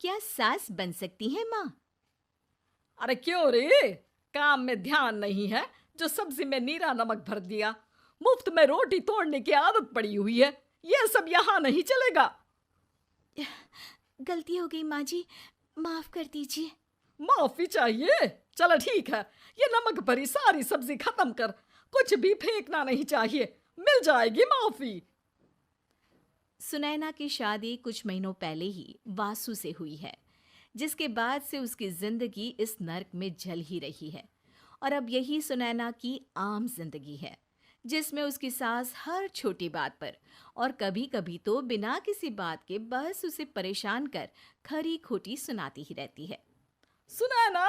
क्या सास बन सकती है माँ? अरे क्यों रे? काम में ध्यान नहीं है जो सब्जी में नीरा नमक भर दिया। मुफ्त में रोटी तोड़ने की आदत पड़ी हुई है। यह सब यहाँ नहीं चलेगा। गलती हो गई माँ जी, माफ कर दीजिए। माफी चाहिए? चलो ठीक है, ये नमक भरी सारी सब्जी खत्म कर। कुछ भी फेंकना नहीं चाहिए, मिल जाएगी माफी। सुनैना की शादी कुछ महीनों पहले ही वासु से हुई है, जिसके बाद से उसकी जिंदगी इस नर्क में जल ही रही है। और अब यही सुनैना की आम जिंदगी है, जिसमें उसकी सास हर छोटी बात पर और कभी कभी तो बिना किसी बात के बस उसे परेशान कर खरी खोटी सुनाती ही रहती है। सुनैना,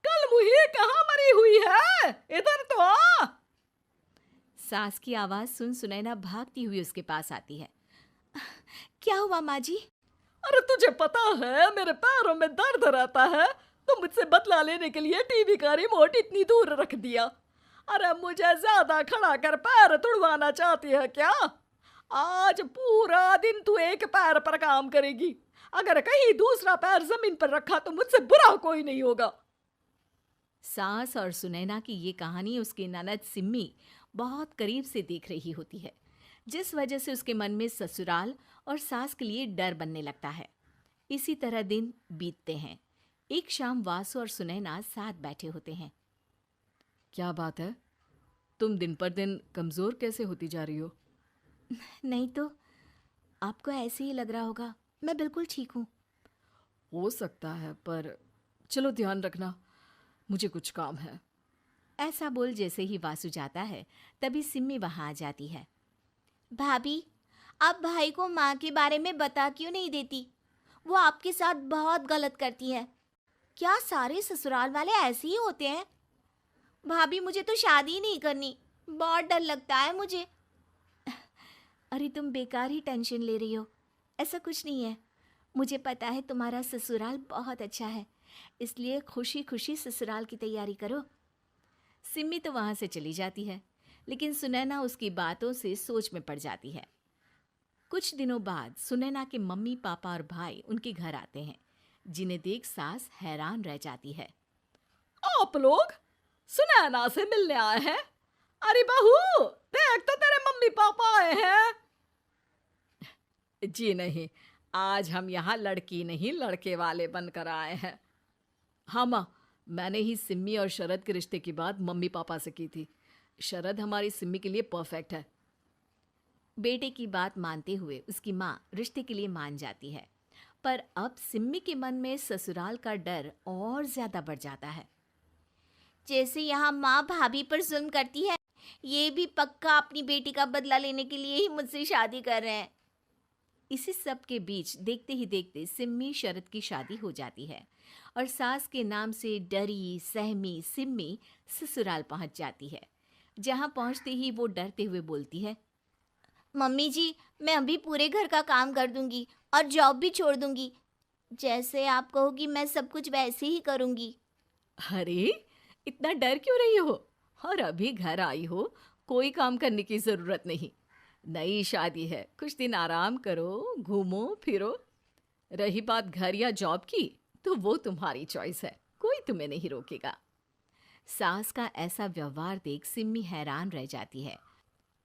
कल मुही कहाँ मरी हुई है? इधर तो आ। सास की आवाज सुन सुनैना भागती हुई उसके पास आती है। क्या हुआ माँ जी? अरे तुझे पता है मेरे पैरों में दर्द रहता है, तो मुझसे बदला लेने के लिए टीवी का रिमोट इतनी दूर रख दिया। अरे मुझे ज्यादा खड़ा कर पैर तुड़वाना चाहती है क्या? आज पूरा दिन तू एक पैर पर काम करेगी। अगर कहीं दूसरा पैर जमीन पर रखा तो मुझसे बुरा कोई नहीं होगा। सास और सुनैना की ये कहानी उसकी ननद सिम्मी बहुत करीब से देख रही होती है, जिस वजह से उसके मन में ससुराल और सास के लिए डर बनने लगता है। इसी तरह दिन बीतते हैं। एक शाम वासु और सुनैना साथ बैठे होते हैं। क्या बात है? तुम दिन पर दिन कमजोर कैसे होती जा रही हो? नहीं तो, आपको ऐसे ही लग रहा होगा। मैं बिल्कुल ठीक हूँ। हो सकता है, पर चलो ध्यान रखना, मुझे कुछ काम है। ऐसा बोल जैसे ही वासु जाता है, तभी सिम्मी वहां आ जाती है। भाभी, आप भाई को माँ के बारे में बता क्यों नहीं देती? वो आपके साथ बहुत गलत करती है। क्या सारे ससुराल वाले ऐसे ही होते हैं? भाभी, मुझे तो शादी ही नहीं करनी, बहुत डर लगता है मुझे। अरे तुम बेकार ही टेंशन ले रही हो, ऐसा कुछ नहीं है। मुझे पता है तुम्हारा ससुराल बहुत अच्छा है, इसलिए खुशी खुशी ससुराल की तैयारी करो। सिम्मी तो वहां से चली जाती है, लेकिन सुनैना उसकी बातों से सोच में पड़ जाती है। कुछ दिनों बाद सुनैना के मम्मी पापा और भाई उनके घर आते हैं, जिन्हें देख सास हैरान रह जाती है। आप लोग सुनैना से मिलने आए हैं? अरे बहू, देख तो तेरे मम्मी पापा आए हैं। जी नहीं, आज हम यहाँ लड़की नहीं लड़के वाले बनकर आए हैं। हाँ माँ, मैंने ही सिम्मी और शरद के रिश्ते की बात मम्मी पापा से की थी। शरद हमारी सिम्मी के लिए परफेक्ट है। बेटे की बात मानते हुए उसकी माँ रिश्ते के लिए मान जाती है, पर अब सिम्मी के मन में ससुराल का डर और ज्यादा बढ़ जाता है। जैसे यहाँ माँ भाभी पर जुल्म करती है, ये भी पक्का अपनी बेटी का बदला लेने के लिए ही मुझसे शादी कर रहे हैं। इसी सब के बीच देखते ही देखते सिम्मी शरद की शादी हो जाती है और सास के नाम से डरी सहमी सिम्मी ससुराल पहुंच जाती है। जहां पहुंचते ही वो डरते हुए बोलती है, मम्मी जी, मैं अभी पूरे घर का काम कर दूंगी और जॉब भी छोड़ दूंगी। जैसे आप कहोगी मैं सब कुछ वैसे ही करूंगी। अरे, इतना डर क्यों रही हो? और अभी घर आई हो, कोई काम करने की जरूरत नहीं। नई शादी है, कुछ दिन आराम करो, घूमो फिरो। रही बात घर या जॉब की, तो वो तुम्हारी चॉइस है, कोई तुम्हें नहीं रोकेगा। सास का ऐसा व्यवहार देख सिम्मी हैरान रह जाती है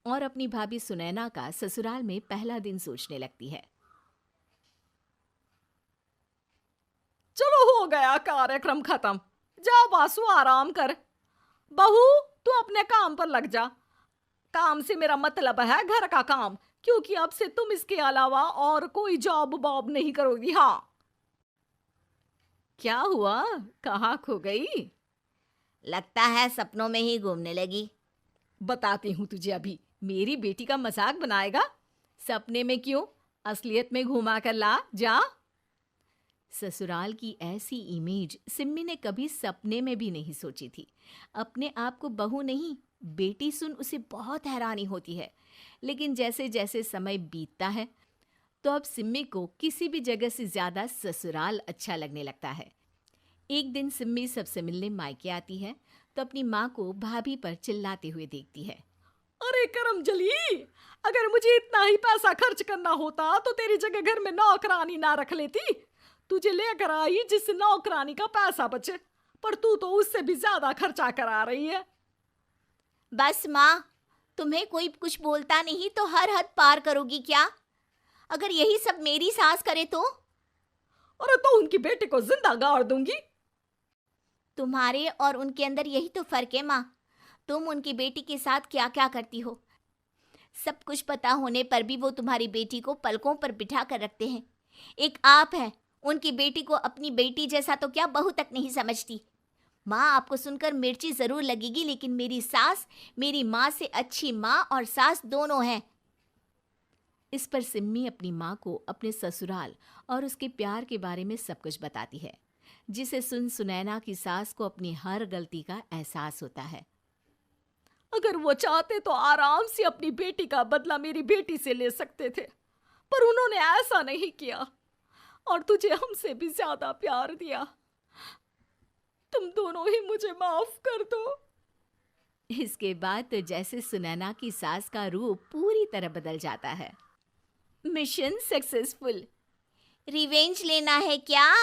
और अपनी भाभी सुनैना का ससुराल में पहला दिन सोचने लगती है। चलो हो गया कार्यक्रम खत्म। जा वासु, आराम कर। बहू, तू अपने काम पर लग जा। काम से मेरा मतलब है घर का काम, क्योंकि अब से तुम इसके अलावा और कोई जॉब बॉब नहीं करोगी। हाँ। क्या हुआ? कहाँ खो गई? लगता है सपनों में ही घूमने लगी। बताती हूँ तुझे अभी। मेरी बेटी का मजाक बनाएगा? सपने में क्यों, असलियत में घुमा कर ला। जा। ससुराल की ऐसी इमेज सिम्मी ने कभी सपने में भी नहीं सोची थी। अपने आप को बहू नहीं, बेटी सुन उसे बहुत हैरानी होती है। लेकिन जैसे जैसे समय बीतता है, तो अब सिम्मी को किसी भी जगह से ज्यादा ससुराल अच्छा लगने लगता है। एक दिन सिम्मी सबसे मिलने मायके आती है, तो अपनी माँ को भाभी पर चिल्लाते हुए देखती है। अरे करमजली, अगर मुझे इतना ही पैसा खर्च करना होता तो तेरी जगह घर में नौकरानी ना रख लेती। तुझे लेकर आई जिससे नौकरानी का पैसा बचे, पर तू तो उससे भी ज्यादा खर्चा करा रही है। बस माँ, तुम्हें कोई कुछ बोलता नहीं तो हर हद पार करोगी क्या? अगर यही सब मेरी सास करे तो? और तो उनकी बेटी को जिंदा गाड़ दूंगी। तुम्हारे और उनके अंदर यही तो फर्क है माँ। तुम उनकी बेटी के साथ क्या क्या करती हो, सब कुछ पता होने पर भी वो तुम्हारी बेटी को पलकों पर बिठा कर रखते हैं। एक आप है, उनकी बेटी को अपनी बेटी जैसा तो क्या बहू तक नहीं समझती। माँ, आपको सुनकर मिर्ची जरूर लगेगी, लेकिन मेरी सास मेरी माँ से अच्छी माँ और सास दोनों हैं। इस पर सिम्मी अपनी माँ को अपने ससुराल और उसके प्यार के बारे में सब कुछ बताती है, जिसे सुन सुनैना की सास को अपनी हर गलती का एहसास होता है। अगर वो चाहते तो आराम से अपनी बेटी का बदला मेरी बेटी से ले सकते थे, पर उन्होंने ऐसा नहीं किया और तुझे हमसे भी ज्यादा प्यार दिया। तुम दोनों ही मुझे माफ कर दो। इसके बाद तो जैसे सुनैना की सास का रूप पूरी तरह बदल जाता है। Mission successful. रिवेंज लेना है क्या?